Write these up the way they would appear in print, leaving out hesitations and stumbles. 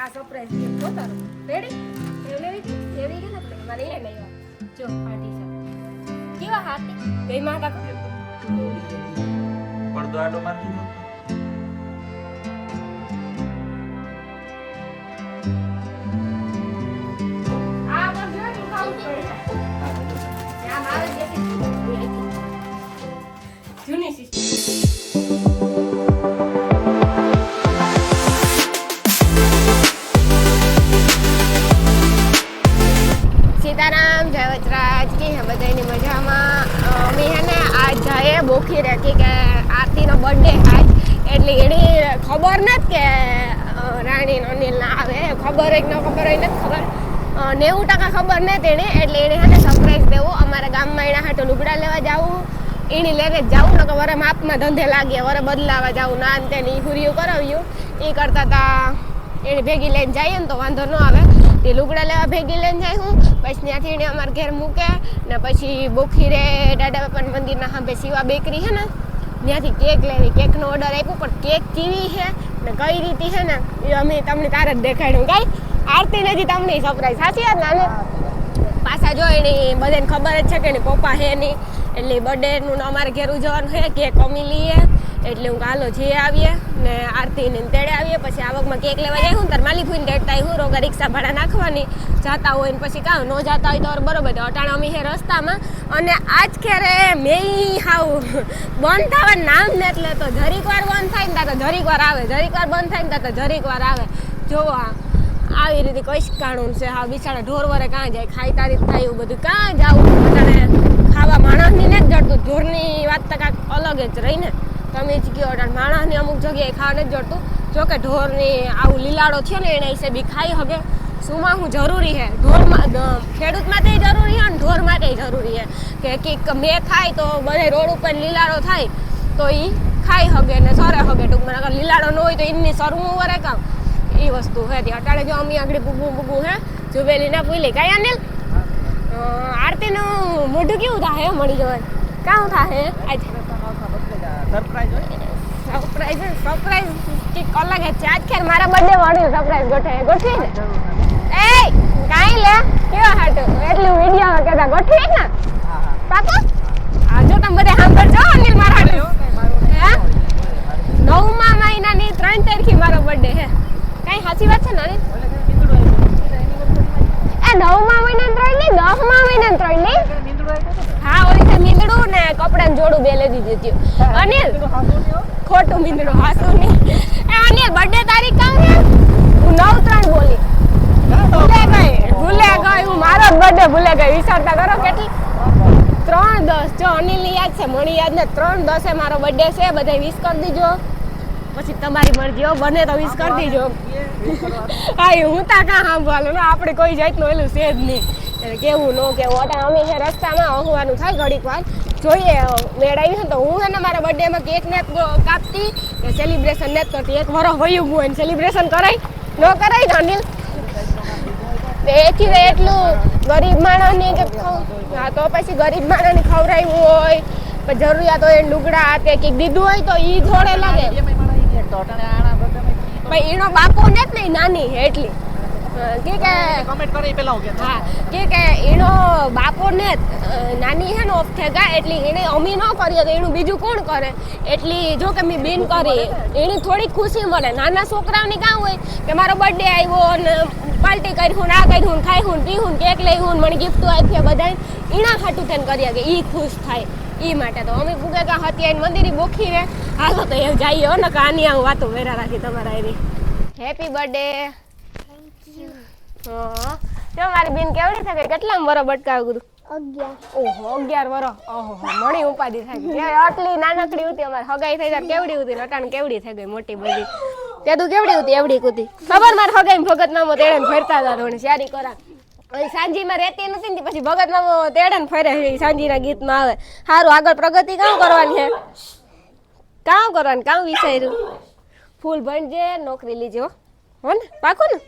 આ surprise gift પોતાનો ready એવી કે ને મારે એ નહીં જો પાર્ટી છે કેવા હાથી ગઈ માં કાકો પડદો આડો મારતી નો આ પણ જો તું ખાવું પડે ત્યાં મારે જે જૂની સિસ્ટમ सीताराम जय वजराज की है बधाई मजाમાં અમે હે ને આજ જાય બોખી રાખી કે આરતીનો બર્થડે આજ એટલે એની ખબર નથી કે રાણી અનિલ ના આવે ખબર જ ન ખબર હોય નથી ખબર 90% ખબર નથી એને એટલે એને હે ને સરપ્રાઈઝ દેવું અમારા ગામમાં એના હાટો લુગડા લેવા જાવું એની લેને જાવું ને કે વરે માપમાં ધંધે લાગ્યા વરે બદલાવા જાવું ના અંતે ની હુરિયું કરાવ્યું એ કરતા તા એને ભેગી લઈને જઈએ ને તો વાંધો ન આવે તે લુગડા લેવા ભેગી લઈને જાય હું પછી ત્યાંથી એને અમારા ઘેર મૂકે ને પછી બોખીરે દાદા બાપાના મંદિરના સામે શિવા બેકરી છે ને ત્યાંથી કેક લેવી કેકનો ઓર્ડર આપ્યો પણ કેક કેવી છે ને કઈ રીતે છે ને એ અમે તમને તારે જ દેખાડ્યું કાંઈ આરતી નથી તમને સરપ્રાઈઝ સાચી વાત નાને પાછા જો એની બધાને ખબર જ છે કે એની પપ્પા છે નહીં એટલે બર્થડેનું અમારે ઘેર ઉજવવાનું છે કેક અમે લઈએ એટલે હું કાલો જે આવીએ ને આરતીને તેડે આવીએ પછી આવકમાં કેક લેવા જાય હું તાર માલિક હોઈને તેડતા હું રોગા રિક્ષા ભાડા નાખવાની જાતા હોય ને પછી કાં ન જાતા હોય તો બરોબર તો અટાણા અમે હે રસ્તામાં અને આજ ખેરે મેં હાવ બંધ થવાનું નામ ને એટલે તો જરીક વાર બંધ થાય ને ત્યાં તો જરીક વાર આવે જરીક વાર બંધ થાય ને ત્યાં તો જરીક વાર આવે જોવો આવી રીતે કઈ કાણું છે હા બિચારા ઢોર વરે કાં જાય ખાઈ તારી થાય એવું બધું કાં જાવું અટાણે ખાવા માણસની ને જ જડતું ઢોરની વાત તો કાંઈક અલગ જ રહી ને તમે જ કહો માણસની અમુક જગ્યાએ ખાવા નથી જડતું જોકે ઢોરની આવું લીલાડો થયો ને એના હિસાબે ખાઈ શકે શુંમાં હું જરૂરી છે ઢોરમાં ખેડૂત માટે જરૂરી છે અને ઢોર માટે જરૂરી છે કે મેં ખાય તો બધે રોડ ઉપર લીલાડો થાય તો એ ખાઈ શકે ને સરે શકે ટૂંકમાં અગર લીલાડો ન હોય તો એમની સરવું વરે કામ એ વસ્તુ હે ત્યાં અટાણે જો અમે આગળ પૂગું હે જુબેલી ના પૂલી કાંઈ અનિલ આરતીનું મોઢું કેવું થાય મળી જવાય કાં થાય આજ સરપ્રાઈઝ કે અલગ છે આજ ખેર મારા બર્થડે વાળું સરપ્રાઈઝ ગોઠવી ને એ કાઈ લે કેવા હાટો એટલું વિડિયો કેતા ગોઠવી ને પાકો આ જો તમે બધા સાંભળજો અનિલ મારા હાટો હે 9મા મહિનાની 3 તારીખે મારો બર્થડે હે કાઈ સાચી વાત છે ને અનિલ એ 9મા મહિનાની 3 નહીં 10મા મહિનાની 3 નહીં હા ઓલી છે મીંદડું ને કપડાનું જોડું બે લઈ દીધું અનિલ ખોટું મીંદડું હાસું નહીં એ અનિલ બર્થડે તારીખ કામ છે હું 9/3 બોલી ભૂલે ગઈ હું મારો જ બર્થડે ભૂલે ગઈ વિચારતા કરો કેટલી 3/10 જો અનિલની યાદ છે મણી યાદ ને 3/10 મારો બર્થડે છે બધા વિશ કરી દીજો પછી તમારી મરજી હો બને તો વિશ કરી દીજો હા હું તા કાં સાંભળવાનું ને આપણે કોઈ જાતનું એલું છે જ નહીં એટલે કેવું ન કેવું અટા અમે છે રસ્તામાં અહવાનું થાય ઘડીક વાર જોઈએ મેળાવી છે તો હું છે ને મારા બર્થડેમાં કેક ને કાપતી કે સેલિબ્રેશન ને કરતી એક વરસ વયું ગયું સેલિબ્રેશન કરાય ન કરાય ને અનિલ એથી એટલું ગરીબ માણસની કે હા તો પછી ગરીબ માણસને ખવડાવ્યું હોય પણ જરૂરિયાત હોય લુગડા તે કંઈક દીધું હોય તો ઈ થોડે લાગે પણ એનો બાપો ને જ નહીં નાની એટલી કે કમેન્ટ કરે પેલા હું કે હા કે એનો બાપો ને નાની હે ને ઓફ થેગા એટલી એને અમી ન કરીએ તો એનું બીજું કોણ કરે એટલી જો કે મેં બેન કરી એની થોડી ખુશી મળે નાના છોકરાઓની કાં હોય કે મારો બર્થડે આવ્યો ને પાર્ટી કર્યું ને આ કર્યું ને ખાયું પીવું કેક લઈ મને ગિફ્ટ આપીએ બધા એના ખાટું થઈને કરીએ કે એ ખુશ થાય એ માટે તો અમે પૂગે કાં હતી આવીને મંદિરે બોખી રે હાલો તો એ જઈએ ને કાની આવું વાતો વેરા રાખી તમારા એવી હેપી બર્થડે હા જો મારી બેન કેવડી થાય કેટલા વરસ બટકાવ ગુરુ 11 ઓહો 11 વરસ ઓહો મણી ઉપાધી થાય કે આટલી નાનકડી હતી અમાર હગાઈ થઈ જાય કેવડી હતી લટાણ કેવડી થઈ ગઈ મોટી બધી તે તું કેવડી હતી એવડી કુતી ખબર માર હગાઈ ભગતનામો તેડે ફરતા હતા રોણી શારી કરા ઓલી સાંજીમાં રહેતી નથી ને પછી ભગતનામો તેડે ને ફરે સાંજીના ગીતમાં આવે સારું આગળ પ્રગતિ કામ કરવાની છે કામ કરવાની કામ વિચાર્યું ફૂલ ભણજે નોકરી લીજો હો ને પાકો ને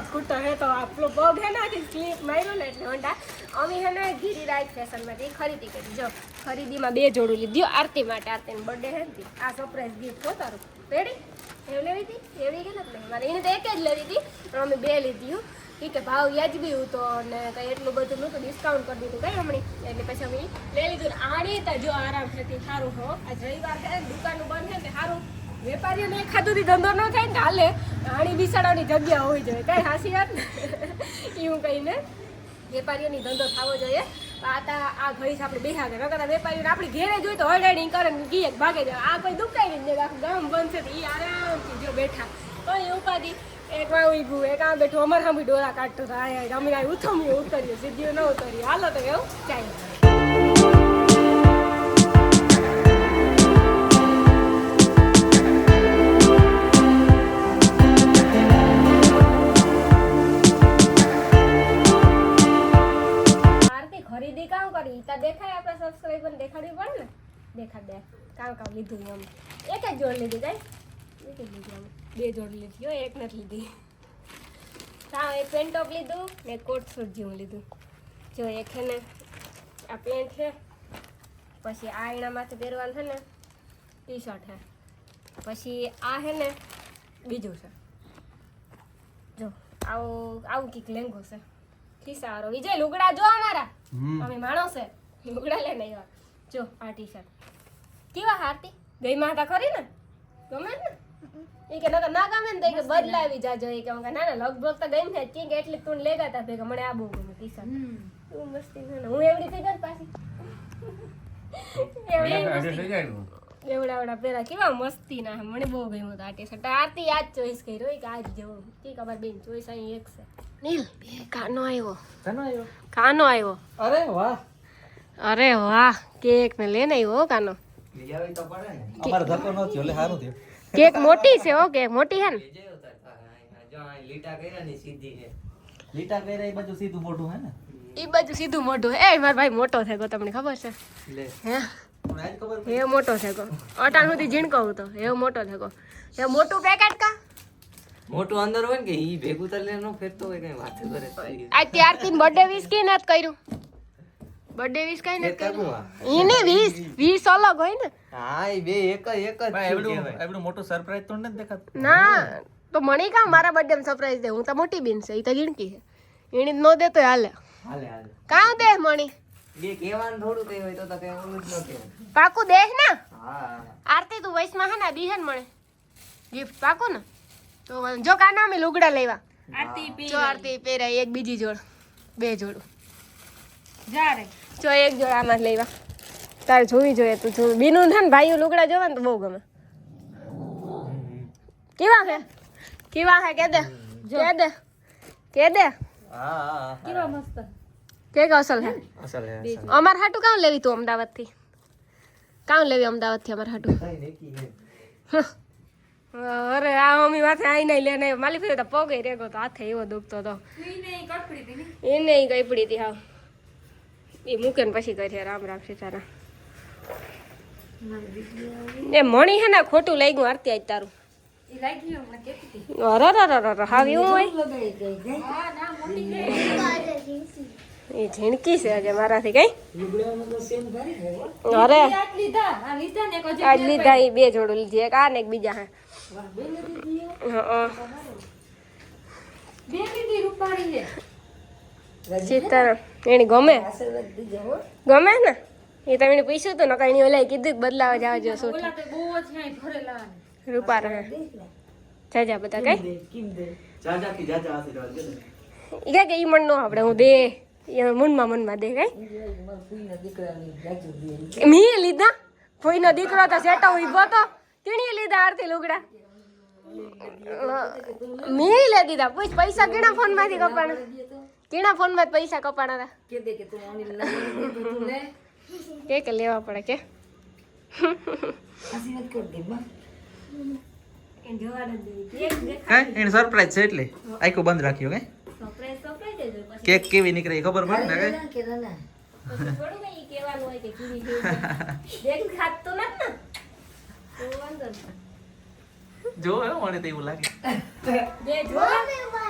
સ્કૂટર હે તો આપણો પગ હે ને સ્લીપ માર્યો ને એટલે હોન્ડા અમે હે ને ગિરિરાજ ફેશનમાંથી ખરીદી કરી. જો ખરીદીમાં 2 જોડું લીધું આરતી માટે. આરતીનો બર્થડે હે ને આ સરપ્રાઈઝ ગિફ્ટ હો તારું. રેડી? એવી લેવી હતી એવી કે નથી મારે એને તો એક જ લેવી હતી પણ અમે 2 લીધી. કે ભાવ વ્યાજબી હતો ને કંઈ એટલું બધું નહોતું, ડિસ્કાઉન્ટ કરી દીધું કંઈ હમણાં એટલે પછી અમે લઈ લીધું. આણી તો જો આરામથી સારું હો. આજ રવિવાર છે દુકાનનું બંધ છે કે સારું વેપારીઓને ખાધુંથી ધંધો ન થાય ને હાલે. આણી બિસાડાની જગ્યા હોવી જોઈએ કાંઈ હાસી વાત ને એવું કહીને વેપારીઓની ધંધો થવો જોઈએ. આ ઘડી આપણે બેહા ગયા નકર વેપારીઓને આપણી ઘેરે જોઈ તો હળેડી કરે ને ગીએ ભાગે જાય. આ કોઈ દુકાઈ નહીં આખું ગામ બંધ છે તો એ આરામથી જો બેઠા કોઈ ઉપાધિ. એક વાર ઊભું એક આ બેઠું અમારે સામે ડોરા કાઢતો હતા. અમે આ ઉથમ્યું ઉતર્યું સીધું ન ઉતર્યું. હાલો તો એવું ચાલે. આરતી ખરીદી કામ કરી તા દેખાય આપણે સબસ્ક્રાઈબર દેખાડવી પડે ને. દેખાડ દે કામ લીધું એમ. એક જ જોડ લીધી કાંઈ એક જ લીધી અમે 2 જોડ લીધી એક નથી લીધી. એક પેન્ટ ટોપ લીધું ને કોટ સૂટ જેવું લીધું. જો એક છે ને આ પેન્ટ છે પછી આ એનામાંથી પહેરવાનું છે ને ટી શર્ટ છે પછી આ છે ને બીજું છે જો આવું કંઈક લેંગો છે ખિસ્સાવાળો. વિજય લુગડા જો અમારા અમે માણસ છે લુગડા લઈને આવ્યા. જો આ ટી શર્ટ કેવા હારતી ગઈ માતા ખરી ને ગમે ને એ કે નકર ના ગમે ને તો કે બદલાવી જાજો. એ કે ના લગભગ તો ગઈ ને કે એટલે તું લેગા તા ભેગા મને આ બહુ ગમે ટી શર્ટ. તું મસ્તી ને હું એવડી થઈ ગઈ પાછી એવડા પેલા કેવા મસ્તી ના મને બહુ ગમ્યું આ ટી શર્ટ. આરતી આજ ચોઈસ કર્યો કે આજ જેવું કે ખબર બેન ચોઈસ અહીં એક છે. નીલ કાનો આવ્યો. અરે વાહ કેક ને લઈને આવ્યો કાનો. કેક મોટી છે હો. કેક મોટી છે ને ઈ બાજુ સીધું મોઢું હે. મારા ભાઈ મોટો થઈ ગયો તમને ખબર છે હે મોટો થઈ ગયો. અટાણ સુધી ઝીણકો હતો એવો મોટો થઈ ગયો. એ મોટું પેકેટ કા મોટું અંદર હોય ને કે ઈ ભેગું તરલે નો ફેરતો હોય કઈ વાત કરે. આ ત્યારથી બર્થડે વિશ કે નત કર્યું. બર્થડે વિશ કઈ નત કર્યું. ઈને 20 અલગ હોય ને. હા એ બે એક જ એવડું મોટું સરપ્રાઈઝ તો નથી દેખાતું. ના તો મને કામ મારા બર્થડે માં સરપ્રાઈઝ દે. હું તો મોટી બેન છે ઈ તો ઝીણકી છે. એની નો દે તો હાલે કામ દે મણી બે કહેવાનું થોડું કઈ હોય તો કઈ ઓલું જ ન કહેવાય. પાકું દેખ ને. હા આરતી તું વૈસમાં હે ને બીહન મળે ગિફ્ટ પાકું ને. તો જો કાના અમે લુગડા લેવા આરતી પહેરાય એક બીજી જોડ 2 જોડ જો એક જોડ આમાં લેવા તારે જોવી જોઈએ. તું જોવી બીનું છે ને ભાઈઓ લુગડા જોવા ને તો બહુ ગમે. કેવા હે કે દે હા કેવા મસ્ત કેક અસલ હે. અમાર હાટુ કામ લેવી તું અમદાવાદ થી અમાર હાટુ. અરે આ મમ્મી માથે આઈ નહીં લેને માલી ફેર તો પગે રેગો તો હાથે એવો દુખતો તો એને કઈ હતી હાવ. એ મૂકે ને પછી કહે રામ સીતારામ. એ મણી હે ને ખોટું લઈ ગયું આરતી આજ તારું. હાવ એવું હોય એ ઝીણકી છે આજે મારાથી કઈ. અરે આજ લીધા એ 2 જોડું લીધી એક આ ને એક બીજા હે. સીતારામ એની ગમે ને એ તમે પૂછ્યું હતું ને કઈ ઓલા કીધું બદલાવા જાવજો શું રૂપા રહે જાજા બધા કઈ કે ઈ મન નો આપણે હું દે મનમાં દે કઈ મી લીધા કોઈનો દીકરો તો સેટો ઉભો તો કેણી લીધા આરતી લુગડા મી લે દીધા પૂછ પૈસા કેના ફોન માંથી કપાણા કેના ફોન માં પૈસા કપાણા હતા કે લેવા પડે કે એને સરપ્રાઈઝ છે એટલે આખું બંધ રાખ્યો કે કેક કેવી નીકળે ખબર પડે ને કે થોડું કઈ કહેવાનું હોય કે કેવી દેખ ખાતો નથી ને જો મને તો એવું લાગે બે જો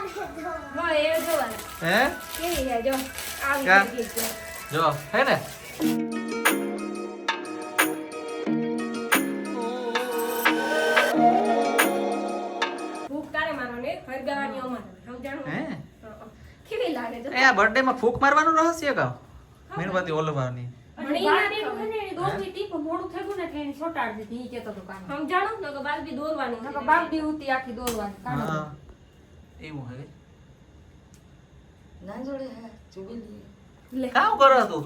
એ જોવાનું હે કેવી છે જો આવી ક્યાં? ગઈ છે. જો હે ને ભૂખ તારે મારવાની ફરગાવાની અમારે સમજાણું હે કેવી લાગે જો એ આ બર્થડે માં ફૂક મારવાનું રહસ્ય કામ મીણબત્તી ઓલવાની સમજાણું નકર બાલબી દોરવાની હા એવું હે લે કામ કરો તું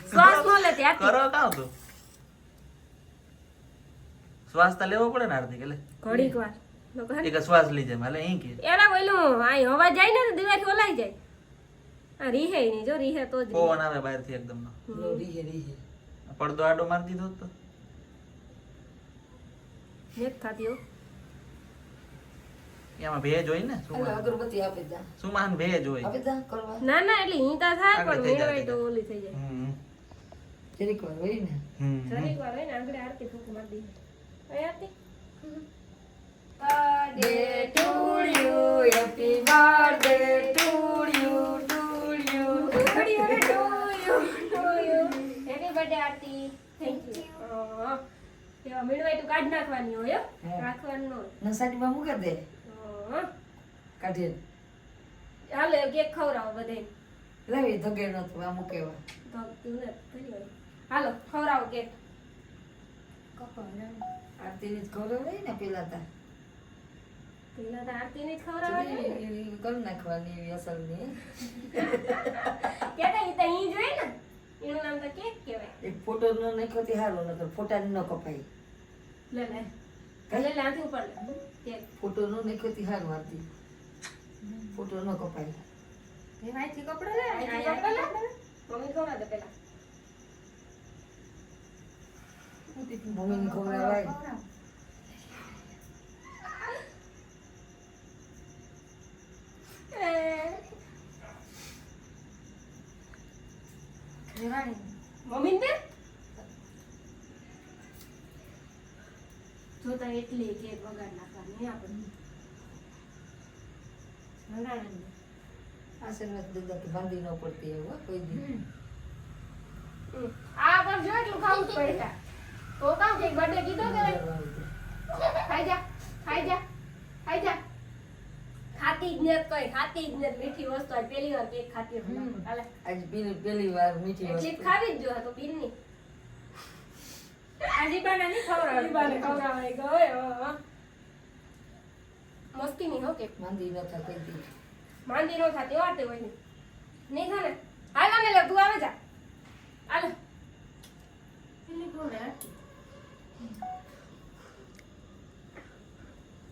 શ્વાસ નો લે ત્યાંથી કરો કામ તું શ્વાસ તો લેવો પડે ને આરતી કે લે ઘડીક વાર લોકો હે ને એક શ્વાસ લઈ જાય માલે અહીં કે એલા બોલું આ હવા જાય ને તો દિવાળી ઓલાઈ જાય આ રીહે નહીં જો રીહે તો જ રીહે. પવન આવે બહાર થી એકદમ પડદો આડો મારી દીધો તો નેત થાતી હો એમાં ભેજ હોય ને સુમાન ભેજ હોય ના ના એટલે હિંતા થાય આગળ પણ થઈ જાય, મેળવાય તો ઓલી થઈ જાય હમ જરીક વાર હોય ને આગળ આરતી ફૂંક મારી દઈએ એ આરતી birthday to you happy birthday to you to you happy birthday Aarti thank you તેવા મેળવાય તો કાઢ નાખવાની હોય હો. રાખવાનું ન હોય. હાલો કેક ખવડાવો બધાને તો તું ને કરી હોય. હાલો ખવડાવો કેક પેલા તો આરતી ને જ ખવડાવવાની કેતા ઈ તો ઈ જોઈ ને એનું નામ તો કેક કહેવાય ફોટો નો નાખ્યો તે હારો નકર ફોટા ન કપાય લે લે લે લાંથી ઉપર લે કેક ફોટો નો નાખ્યો તે હારો હતી ફોટો ન કપાય એ વાઈથી કપડા લે આ કપડા લે મમ્મી ખવડા દે પેલા મમ્મીને ખવડાવાય મમ્મી ને જોતા એટલી કેક વગાડ નાખવાની આપણે આશીર્વાદ દીધા કે બાંધી ન પડતી એવું હો, કોઈ દી આ પર જો એટલું ખાવું જ પડે તો કામ કે બર્થડે કીધો કે ખાઈ જા ખાઈ જા ખાઈ જા ખાતી જ ને કઈ ખાતી જ ને મીઠી વસ્તુ આજ પહેલી વાર કેક ખાતી હોય હાલે આજ પહેલી વાર મીઠી એટલી જ વસ્તુ ખાવી જ જો તો બીન ની આજી બાને ની ખવડાવે બાને ખવડાવે ગયો મસ્તી ની હો કે માંદી ન થાય કોઈ દી માંદી નો થાતી વાતે હોય ની નહીં ખાને હાલો ને લે તું આવે જા હાલો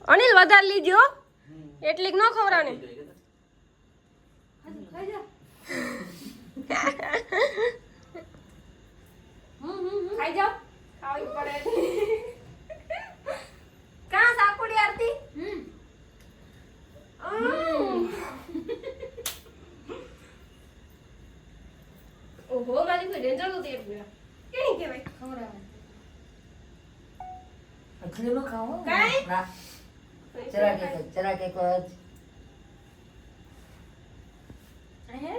અનિલ વધારે લીજો એટલીક ન ખવડાવની ખાઈ જા ખાઈ જાઓ ખાવી પડે કાં સાકુડી આરતી ઓહો મારી કોઈ ડેન્જર નહોતી એટલું કેણી કહેવાય ખવડાવે અખલી નો ખાવો કાંઈ? ના જરાક એક વાર હે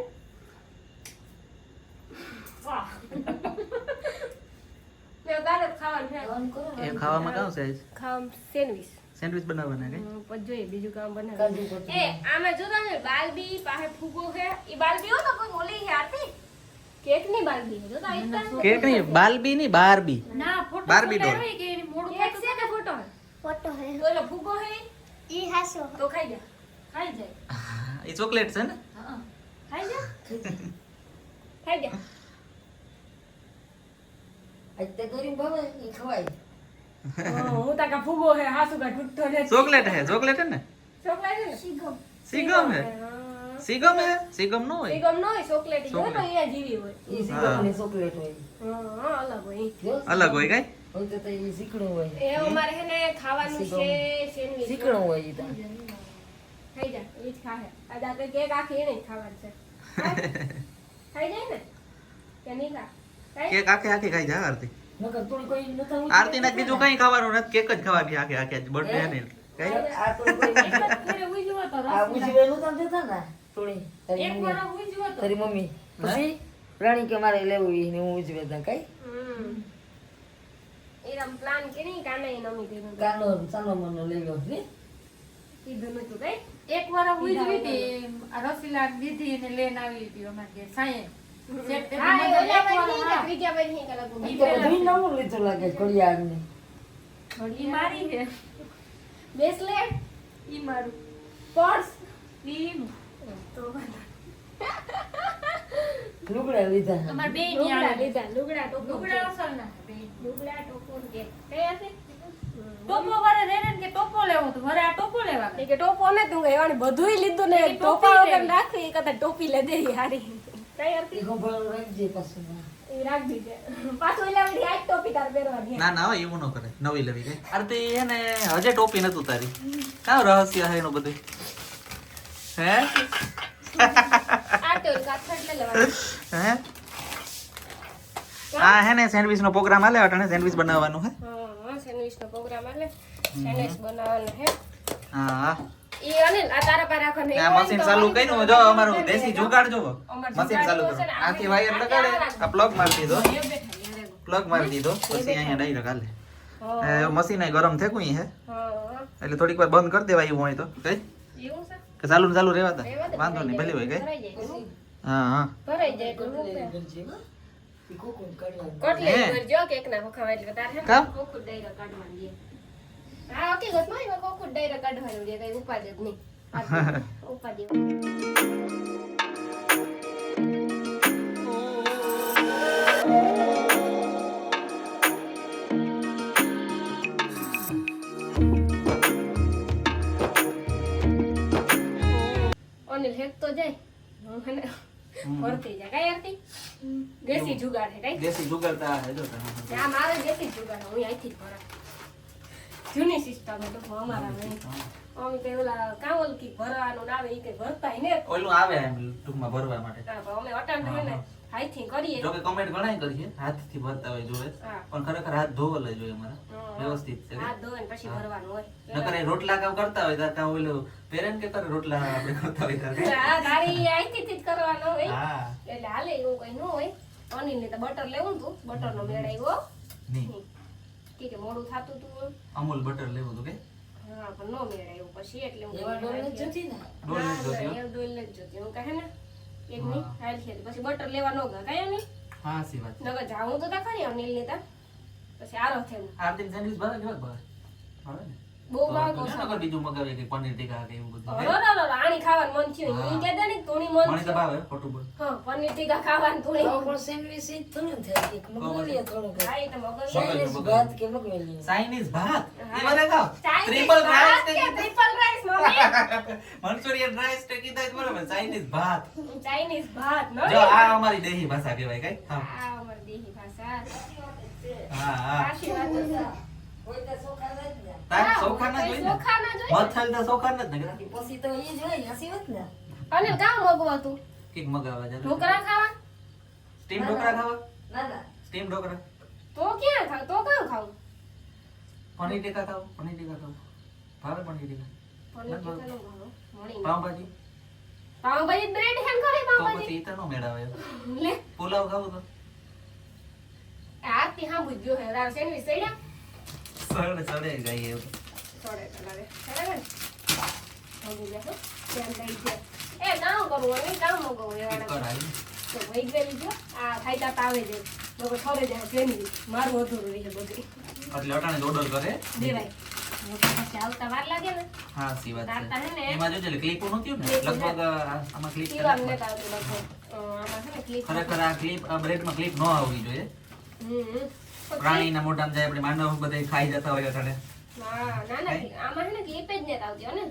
વાહ લે ગાડો ખાવાનું છે ફોન કરો એ ખાવામાં કામ છે ખામ સેન્ડવિચ સેન્ડવિચ બનાવવાના કે પછી જોઈએ બીજું કામ કાજુ બનાવે કતરી. એ આમાં જોતા ને બાલબી પાસે ફૂગો છે ઈ બાલબી હો તો કોઈ ઓલી છે આરતી કેક ની બાલબી છે જોતા એકતા કેક નહીં બાલબી નહીં બારબી ના ફોટો બાર્બી ડોલ કે એની મોડું કેક છે કે ફોટો ફોટો હે તો એલો ફૂગો છે ઈ હાસો તો ખાઈ જા ખાઈ જાય એ ચોકલેટ છે ને હા ખાઈ જા ખાઈ જા આજ તે ગરીબ ભાવે એ ખવાય હું તાકા ફૂગો હે હાસુ કા ઠુઠ્ઠો ને ચોકલેટ હે ચોકલેટ હે ને ચોકલેટ છે ને શીગમ સીગમ હે સીગમ હે સીગમ નો હોય સીગમ નો હોય ચોકલેટ જો તો ચોકલેટ. અહીંયા જીવી હોય એ સીકડની ચોકલેટ હોય હા અલગ હોય જો અલગ હોય કઈ હોય તો એ સીકડું હોય એ અમારે હે ને ખાવાનું છે સેન્ડવિચ સીકડું હોય ઈ તો ખાઈ જા એ જ ખાહે આ દાદા કેક આખી એને જ ખાવાનું છે ખાઈ જાય ને કે નહીં ખા ખાઈ કેક આખે આખી ખાઈ જા આરતી નકર થોડી કોઈ નતા આરતી ને બીજું કઈ ખાવાનું નથી કેક જ ખાવાની આખે આખે બર્થડે ને કઈ આ તો કોઈ આ ઉજવેલું તમ જતા ને થોડી તારી મમ્મી પછી પ્રાણી કે મારે લેવું ઈ ને હું ઉજવે તા કઈ એરમ પ્લાન કરી કાને નમી દીધું કાનો સાનો મનો લેવો ને કીધું નતું કઈ એક વાર ઉજવી હતી આ રસીલા દીધી એને લઈને આવી હતી અમારે ઘેર સાંયે. હા એ ઓલા ભાઈ કે ત્રીજા ભાઈ ની કલા ઈ તો બધું નવું લીધું લાગે ઘડિયાળ ને ઈ મારી છે બ્રેસલેટ ઈ મારું પર્સ ઈ તો લુગડા લીધા અમાર બે ની લુગડા આવે લીધા લુગડા ટોપો લુગડા અસલ ના બે લુગડા ટોપો કે કયા છે ટોપો વારે રેને કે ટોપો લેવો તો ઘરે આ ટોપો લેવા એ કે ટોપો ને તું એવાની બધુંય લીધું ને એ ટોપી ટોપા વગર લેવી. નાખી કદાચ ટોપી લે દે હારી કઈ અર્થી ઈ ખબર રાખજે પાછું એ રાખ દીજે પાછું એલા વળી આજ ટોપી તાર પહેરવાની ના ના એવું ન કરે નવી લેવી કઈ અરે તે એને હજે ટોપી નતું તારી કાં રહસ્ય હે એનું બધું હે આ તો કાથડ લે લેવાની હે આ હે ને સેન્ડવિચ નો પ્રોગ્રામ આલે અટાણે સેન્ડવિચ બનાવવાનું હે હા સેન્ડવિચ નો પ્રોગ્રામ આલે સેન્ડવિચ બનાવવાનો હે હા ઈ અનિલ આ તારા પર રાખો ને આ મશીન ચાલુ કર્યું જો અમારું દેશી જુગાડ જોવો મશીન ચાલુ કરો આથી વાયર લગાડે આ પ્લગ મારી દીધો પ્લગ મારી દીધો પછી અહીંયા ડાયરેક્ટ હાલે મશીન આ ગરમ થઈ ગઈ હે હા એટલે થોડીક વાર બંધ કરી દેવાય એવું હોય તો કઈ એવું છે કે ચાલુ ને ચાલુ રહેવા દે વાંધો નહીં ભલે હોય કઈ હા હા ભરાઈ જાય તો ઈ કોકું કાઢવા કોટલે હે? કરજો કેક ના ખખાવા એટલે તારે હે કામ? કોકુડ ડાયરો કાઢવાની દે હા ઓકે ગત માં કોકુડ ડાયરો કાઢવાનું દે કઈ ઉપાડે જ નહીં ઉપાડે અનિલ હેક તો જાય હું હે ફરતી જાય કઈ આરતી દેશી જુગાડ હે કઈ દેશી જુગાડતા હે જો તમે આ મારે દેશી જુગાડ હું અહીંથી જ ભરા જૂની સિસ્ટમ હે તો અમારા નહીં અમે કે ઓલા કાવલ કી ભરવાનું આવે ઈ કે ભરતાય ને ઓલું આવે એમ ટૂંકમાં ભરવા માટે અમે અટાણ હે ને હાથથી કરીએ જો કે કમેન્ટ ઘણાય કરી છે હાથથી ભરતા હોય જોવે હા. પણ ખરેખર હાથ ધોવલ જ હોય અમારા હા. વ્યવસ્થિત છે હાથ ધોઈને પછી ભરવાનું હોય નકર એ રોટલા કાવ કરતા હોય તાર કાં ઓલું પેરેન કે કરે રોટલા આપણે કરતા હોય તાર આ તારી અહીંથી જ કરવાનું હોય હા એટલે હાલે એવું કઈ ન હોય અનિલ ને તો બટર લેવું તું બટર નો મેળ આવ્યો નહીં કે મોડું થાતું તું અમૂલ બટર લેવું હતું કે હા પણ નો મેળ આવ્યો પછી એટલે હું એવા ડોલ જ જોતી ને ડોલ જ જોતી હો. એવું ડોલ જ જોતી હું કહે ને એક નહીં હાલ છે પછી બટર લેવા નો ગયા કયા નહીં હા સી વાત નગર જાવું તો તા ખરી અનિલ ને તા પછી આરો થયો આરતી સેન્ડવિચ ભાવે કેવા ભાવે ભાવે ને બહુ ભાવ તો તો નકર બીજું મગાવે કે પનીર ટીકા કે એવું બધું અરે આણી ખાવાનું મન થયું ઈ કહેતા ને તોણી મન મને તો ભાવે ખોટું બોલ હા પનીર ટીકા ખાવાનું તોણી તો પણ સેન્ડવિચ ઈ થોડું થાય એક મગવેલી થોડું હા એ તો મગજ ચાઇનીઝ ભાત કે મગવેલી ચાઇનીઝ ભાત એ મને ખાવ ચાઇનીઝ ટ્રિપલ રાઈસ ભાત કે triple rice mummy Manchurian rice તે કીધા જ બરાબર ચાઇનીઝ ભાત ચાઇનીઝ ભાત નો જો આ અમારી દેહી ભાષા કહેવાય કઈ હા આ અમારી દેહી ભાષા હા હા સાચી વાત છે કોઈ તો ચોખા જ ને તાર ચોખા ના જોઈ ને ચોખા ના જોઈ મથલ તો ચોખા જ ને કદાચ પછી તો ઈ જ હોય હસી વાત ને અને કામ મગવા તું કેક મગાવવા જરૂર ઢોકળા ખાવા સ્ટીમ ઢોકળા ખાવા ના ના સ્ટીમ ઢોકળા તો ક્યાં ખાવ તો કયું ખાવું પનીર ટીકા ખાવ પનીર ટીકા ખાવ ભાવે પનીર ટીકા પનીર ટીકા નો ભાવો મળી પાવભાજી પાવભાજી બ્રેડ હેમ કરી તો પાવભાજી પછી ઈ તો નો મેળાવે લે પુલાવ ખાવું તો આ થી હા બુજ્યો હે રાવ સેન્ડવિચ સઈડા સડે ગાઈ એવું થોડે કલાવે બરાબર હો ગયા તો ધ્યાન દઈ દે એ કામ કરવું અને કામ મગવું એવાડા કરાઈ તો વઈ ગયેલી જો આ ખાઈતા તાવે છે લોકો થોડે જાય સેન્ડવિચ મારું અધૂરું રહે બધું એટલે અટાણે ઓર્ડર કરે દેવાય પછી આવતા વાર લાગે ને હા સી વાત તારતા હે છે ને એમાં જોજે ક્લિપ નહોતી ને Clip લગભગ આમાં ક્લિપ સીવા લેતા આવતું લખો આમાં છે ને ક્લિપ ખરેખર આ ક્લિપ આ બ્રેડમાં ક્લિપ ન આવવી જોઈએ પ્રાણીના મોઢામાં જાય આપણે માનવ બધા ખાઈ જતા હોય અટાણે ના ના આમાં છે ને ક્લિપ જ નથી આવતી હો ને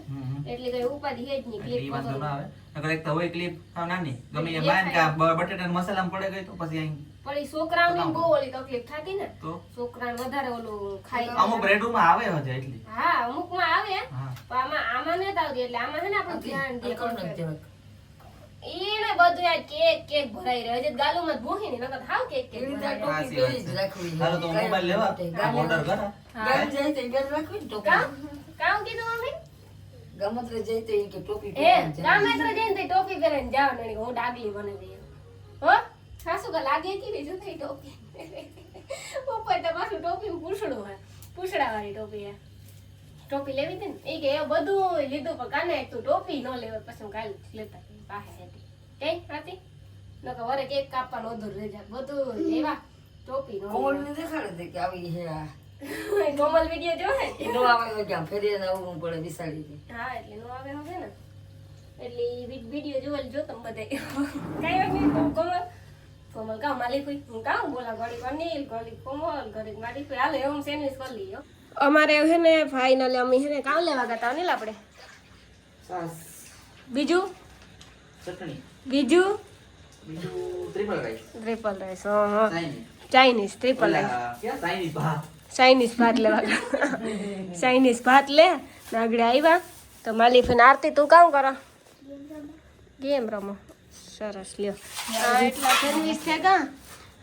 એટલે કઈ ઉપાધિ હે જ નહીં ઈ ક્લિપ વાંધો ના આવે નકર એક તો હોય ક્લિપ આમ નાની ગમે એ માન કે બટેટાના મસાલામાં પડે ગઈ તો પછી અહીં પણ ઈ છોકરાઓની બહુ ઓલી તકલીફ થતી ને તો છોકરાને વધારે ઓલું ખાઈ અમુક બ્રેડમાં આવે હજે એટલી હા અમુકમાં આવે હા પણ આમાં નથી આવતી એટલે આમાં છે ને આપણે ધ્યાન દે કોણ નથી ઈને બધું આ કેક ભરાઈ રહ્યો છે ગાલુમાં ભૂહી ને નકર હાવ કેક એવી રીતે આ ભરાઈ ટોપી પહેરી જ રાખવી હાલો તો મોબાઈલ લેવા ઓર્ડર કરો ગામ જાય તો બેન રાખવી ને ટોપી કામ કીધું મમ્મી ગમત્રે જાય તો ઈ કે ટોપી એ પહેરીને જાય. ગામે તો જઈને તે ટોપી પહેરીને જાવ ને હું ડાગલી બની દઈ હો સાસુ કા લાગે કેવી જો થઈ ટોપી ઉપર તો પાછું ટોપી પૂછડું હોય પૂછડા વાળી ટોપી હે ટોપી લેવી હતી ને એ કે એ બધું લીધું પણ કાને તું ટોપી ન લેવા પછી હું કાલ લેતા પાસે હતી કઈ હતી નકર વરે કેક કાપવાનો અધૂર રહી જાય બધું લેવા ટોપી નો કોમલને દેખાડે છે કે આવી છે આ કોમલ વિડિયો જોહે ઈ નો આવે તો ક્યાં ફેરીને આવવું પડે વિસાડી હા એટલે નો આવે હવે ને એટલે વિડિયો જોવા જો તમે બધે કઈ વાત નહીં કોમલ કા માલિક હોય હું કામ બોલા ઘડી અનિલ ઘડી કોમલ ઘડી માલિક હોય હાલે હું સેન્ડવિચ કરી લઈએ અમારે હે ને ફાઇનલી અમે હે ને કામ લેવા ગયા અનિલ આપણે સાસ બીજું ચટણી બીજું ટ્રિપલ રાઈસ હા ચાઇનીઝ ટ્રિપલ રાઈસ ક્યાં ચાઇનીઝ ભાત ચાઇનીઝ ભાત લેવા ચાઇનીઝ ભાત લે નાગડે આવ્યા તો માલી ફેન આરતી તું કામ કરો ગેમ રમો સરસ લ્યો આ એટલા સર્વિસ છે કા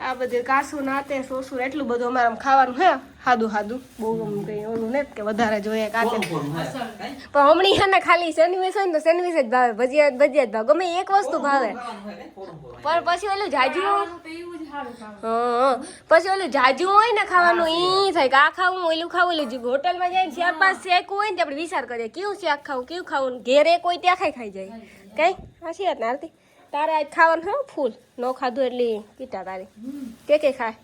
આ બધું કાસું નાતે સોસું એટલું બધું અમારે ખાવાનું હે હાદું બહુ કઈ ઓલું ને કે વધારે જોઈએ કાતે પણ હમણી છે ને ખાલી સેન્ડવિચ હોય ને તો સેન્ડવિચ જ ભાવે ભજીયા જ ભાવે ગમે એક વસ્તુ ભાવે પણ પછી ઓલું જાજુ તો એવું જ સારું ખાવાનું. હા પછી ઓલું જાજુ હોય ને ખાવાનું ઈ થાય કે આ ખાવું ઓલું ખાવું ઓલું હોટલમાં જઈને 4-5 શેક હોય ને આપણે વિચાર કરીએ કેવું શાક ખાવું કેવું ખાવું ઘેર એક હોય ત્યાં ખાઈ જાય કઈ સાચી વાત ને આરતી તારે આજ ખાવાનું હે ફૂલ ન ખાધું એટલે કીટા તારી કે ખાય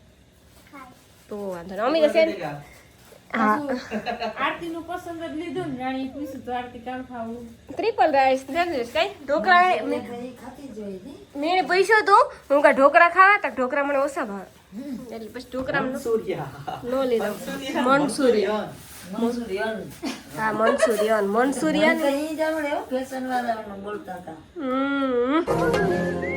તો વાંધો નહીં અમે તો છે હા આરતીનું પસંદ જ લીધું ને રાણી પૂછ્યું તો આરતી કામ ખાવું ટ્રિપલ રાઈસ સેન્ડવિચ કઈ ઢોકળા ખાતી જ હોય ને મેં પૂછ્યું તું હું કા ઢોકળા ખાવા તો ઢોકળા મને ઓછા ભાવે એટલે પછી ઢોકળા નો લીધો મંચુરિયન મંચુરિયન હા મંચુરિયન મને તો ઈ જ આવડે હો ફેશન વાળા બોલતા હતા હમ